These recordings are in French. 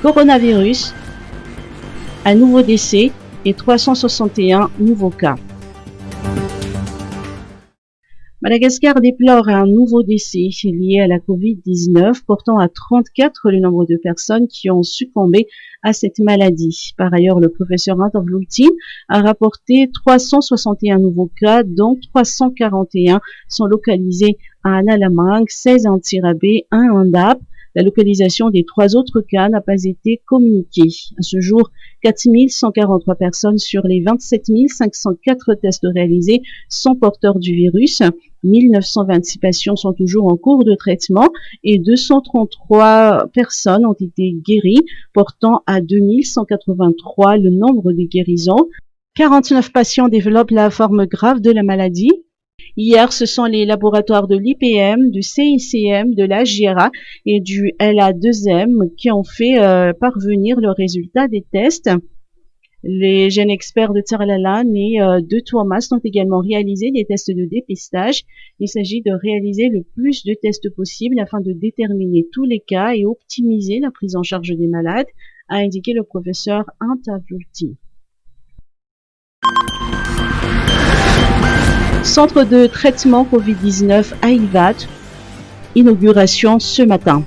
Coronavirus, un nouveau décès et 361 nouveaux cas. Madagascar déplore un nouveau décès lié à la Covid-19, portant à 34 le nombre de personnes qui ont succombé à cette maladie. Par ailleurs, le professeur Antavlouti a rapporté 361 nouveaux cas, dont 341 sont localisés à Analamang, 16 à Antsirabe, 1 à Ndap. La localisation des 3 autres cas n'a pas été communiquée. À ce jour, 4 143 personnes sur les 27 504 tests réalisés sont porteurs du virus. 1926 patients sont toujours en cours de traitement et 233 personnes ont été guéries, portant à 2183 le nombre de guérisons. 49 patients développent la forme grave de la maladie. Hier, ce sont les laboratoires de l'IPM, du CICM, de la JRA et du LA2M qui ont fait parvenir le résultat des tests. Les jeunes experts de Tsarlalan et de Thomas ont également réalisé des tests de dépistage. Il s'agit de réaliser le plus de tests possible afin de déterminer tous les cas et optimiser la prise en charge des malades, a indiqué le professeur Antavlouti. Centre de traitement Covid-19 à Ivat, inauguration ce matin.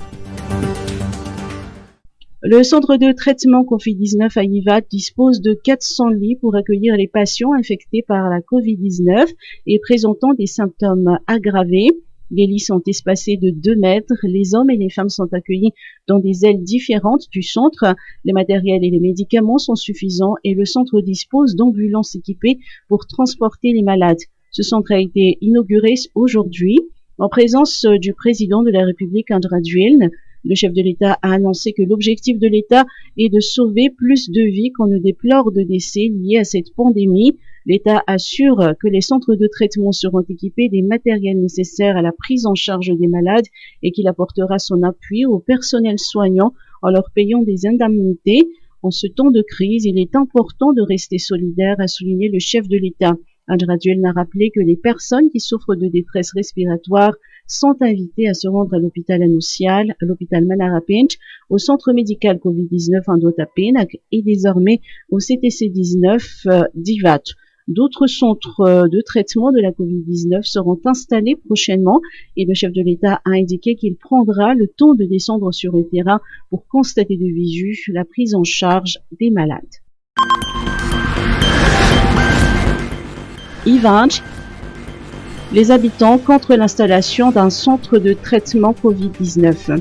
Le centre de traitement Covid-19 à Ivat dispose de 400 lits pour accueillir les patients infectés par la Covid-19 et présentant des symptômes aggravés. Les lits sont espacés de 2 mètres. Les hommes et les femmes sont accueillis dans des ailes différentes du centre. Les matériels et les médicaments sont suffisants et le centre dispose d'ambulances équipées pour transporter les malades. Ce centre a été inauguré aujourd'hui en présence du président de la République, André Duelne. Le chef de l'État a annoncé que l'objectif de l'État est de sauver plus de vies qu'on ne déplore de décès liés à cette pandémie. L'État assure que les centres de traitement seront équipés des matériels nécessaires à la prise en charge des malades et qu'il apportera son appui au personnel soignant en leur payant des indemnités. En ce temps de crise, il est important de rester solidaire, a souligné le chef de l'État. André Duelne a rappelé que les personnes qui souffrent de détresse respiratoire sont invitées à se rendre à l'hôpital Anoussial, à l'hôpital Manarapench, au centre médical Covid-19 Andota-Penak et désormais au CTC-19 d'Ivat. D'autres centres de traitement de la Covid-19 seront installés prochainement et le chef de l'État a indiqué qu'il prendra le temps de descendre sur le terrain pour constater de visu la prise en charge des malades. Ivanj, les habitants contre l'installation d'un centre de traitement Covid-19.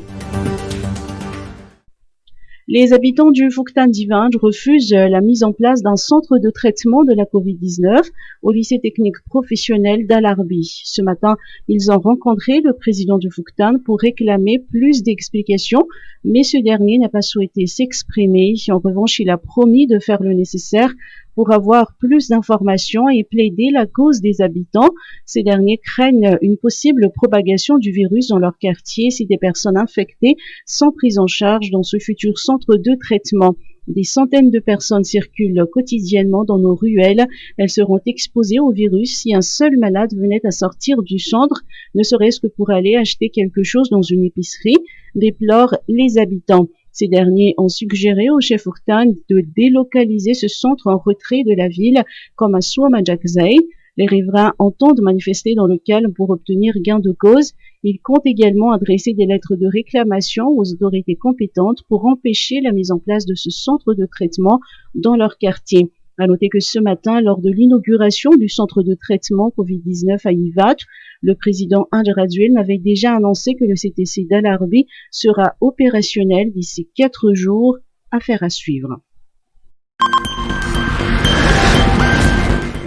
Les habitants du Fuktan d'Ivanj refusent la mise en place d'un centre de traitement de la Covid-19 au lycée technique professionnel d'Alarbi. Ce matin, ils ont rencontré le président du Fuktan pour réclamer plus d'explications, mais ce dernier n'a pas souhaité s'exprimer. En revanche, il a promis de faire le nécessaire pour avoir plus d'informations et plaider la cause des habitants. Ces derniers craignent une possible propagation du virus dans leur quartier si des personnes infectées sont prises en charge dans ce futur centre de traitement. Des centaines de personnes circulent quotidiennement dans nos ruelles. Elles seront exposées au virus si un seul malade venait à sortir du centre, ne serait-ce que pour aller acheter quelque chose dans une épicerie, déplorent les habitants. Ces derniers ont suggéré au chef Fuktan de délocaliser ce centre en retrait de la ville comme à Suomajakzai. Les riverains entendent manifester dans le calme pour obtenir gain de cause. Ils comptent également adresser des lettres de réclamation aux autorités compétentes pour empêcher la mise en place de ce centre de traitement dans leur quartier. À noter que ce matin, lors de l'inauguration du centre de traitement Covid-19 à Ivat, le président André Duelne avait déjà annoncé que le CTC d'Alarbi sera opérationnel d'ici 4 jours. Affaire à suivre.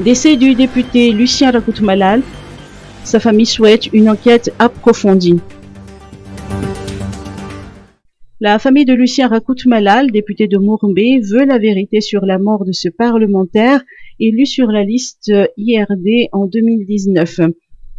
Décès du député Lucien Rakoutmalal. Sa famille souhaite une enquête approfondie. La famille de Lucien Rakoutmalal, député de Mourmbé, veut la vérité sur la mort de ce parlementaire élu sur la liste IRD en 2019.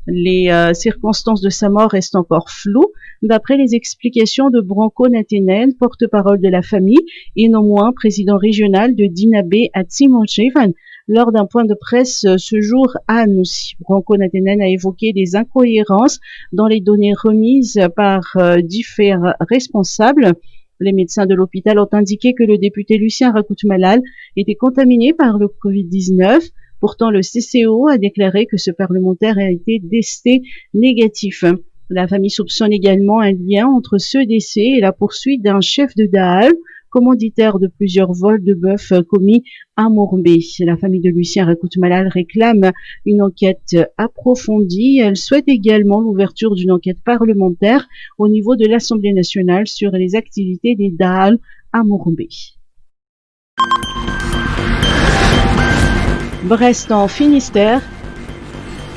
Les circonstances de sa mort restent encore floues, d'après les explications de Branko Natenen, porte-parole de la famille et non moins président régional de Dinabé à Tsimonchevan. Lors d'un point de presse ce jour à Anoussi, Branko Natenen a évoqué des incohérences dans les données remises par différents responsables. Les médecins de l'hôpital ont indiqué que le député Lucien Rakout-Malal était contaminé par le Covid-19. Pourtant, le CCO a déclaré que ce parlementaire a été testé négatif. La famille soupçonne également un lien entre ce décès et la poursuite d'un chef de Dahal, commanditaire de plusieurs vols de bœuf commis à Mourmbé. La famille de Lucien Rakout-Malal réclame une enquête approfondie. Elle souhaite également l'ouverture d'une enquête parlementaire au niveau de l'Assemblée nationale sur les activités des Dahal à Mourmbé. Brest en Finistère,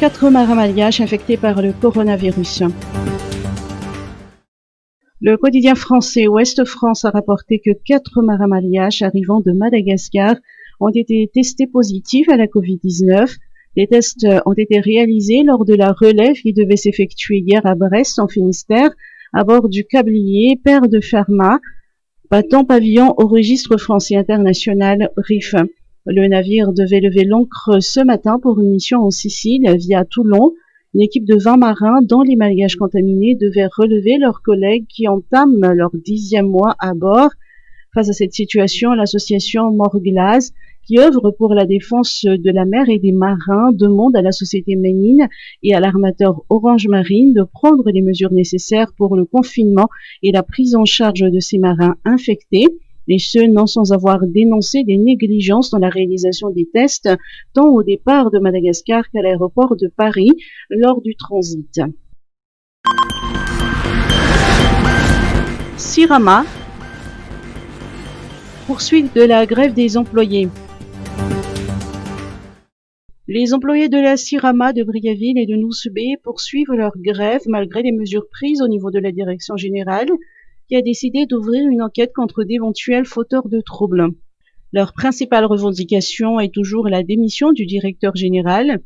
4 marins malgaches infectés par le coronavirus. Le quotidien français Ouest France a rapporté que 4 marins malgaches arrivant de Madagascar ont été testés positifs à la Covid-19. Les tests ont été réalisés lors de la relève qui devait s'effectuer hier à Brest en Finistère à bord du câblier Père de Pharma, battant pavillon au registre français international RIF. Le navire devait lever l'ancre ce matin pour une mission en Sicile via Toulon. Une équipe de 20 marins, dont les malgaches contaminés, devait relever leurs collègues qui entament leur 10e mois à bord. Face à cette situation, l'association Morglaz, qui œuvre pour la défense de la mer et des marins, demande à la société Ménine et à l'armateur Orange Marine de prendre les mesures nécessaires pour le confinement et la prise en charge de ces marins infectés. Et ce, non sans avoir dénoncé des négligences dans la réalisation des tests, tant au départ de Madagascar qu'à l'aéroport de Paris lors du transit. Sirama, poursuite de la grève des employés. Les employés de la Sirama de Briaville et de Nousbé poursuivent leur grève malgré les mesures prises au niveau de la direction générale, qui a décidé d'ouvrir une enquête contre d'éventuels fauteurs de troubles. Leur principale revendication est toujours la démission du directeur général.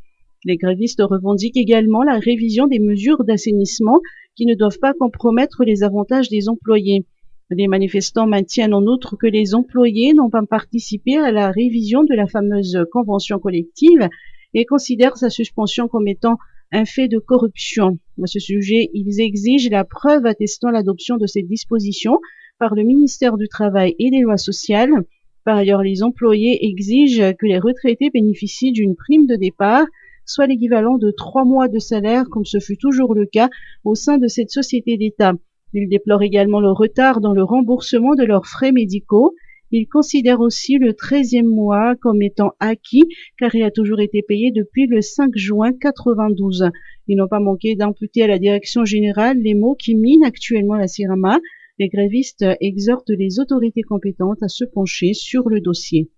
Les grévistes revendiquent également la révision des mesures d'assainissement qui ne doivent pas compromettre les avantages des employés. Les manifestants maintiennent en outre que les employés n'ont pas participé à la révision de la fameuse convention collective et considèrent sa suspension comme étant un fait de corruption. À ce sujet, ils exigent la preuve attestant l'adoption de ces dispositions par le ministère du Travail et des Lois sociales. Par ailleurs, les employés exigent que les retraités bénéficient d'une prime de départ, soit l'équivalent de 3 mois de salaire, comme ce fut toujours le cas au sein de cette société d'État. Ils déplorent également le retard dans le remboursement de leurs frais médicaux. Ils considèrent aussi le 13e mois comme étant acquis, car il a toujours été payé depuis le 5 juin 92. Ils n'ont pas manqué d'imputer à la direction générale les maux qui minent actuellement la Sirama. Les grévistes exhortent les autorités compétentes à se pencher sur le dossier.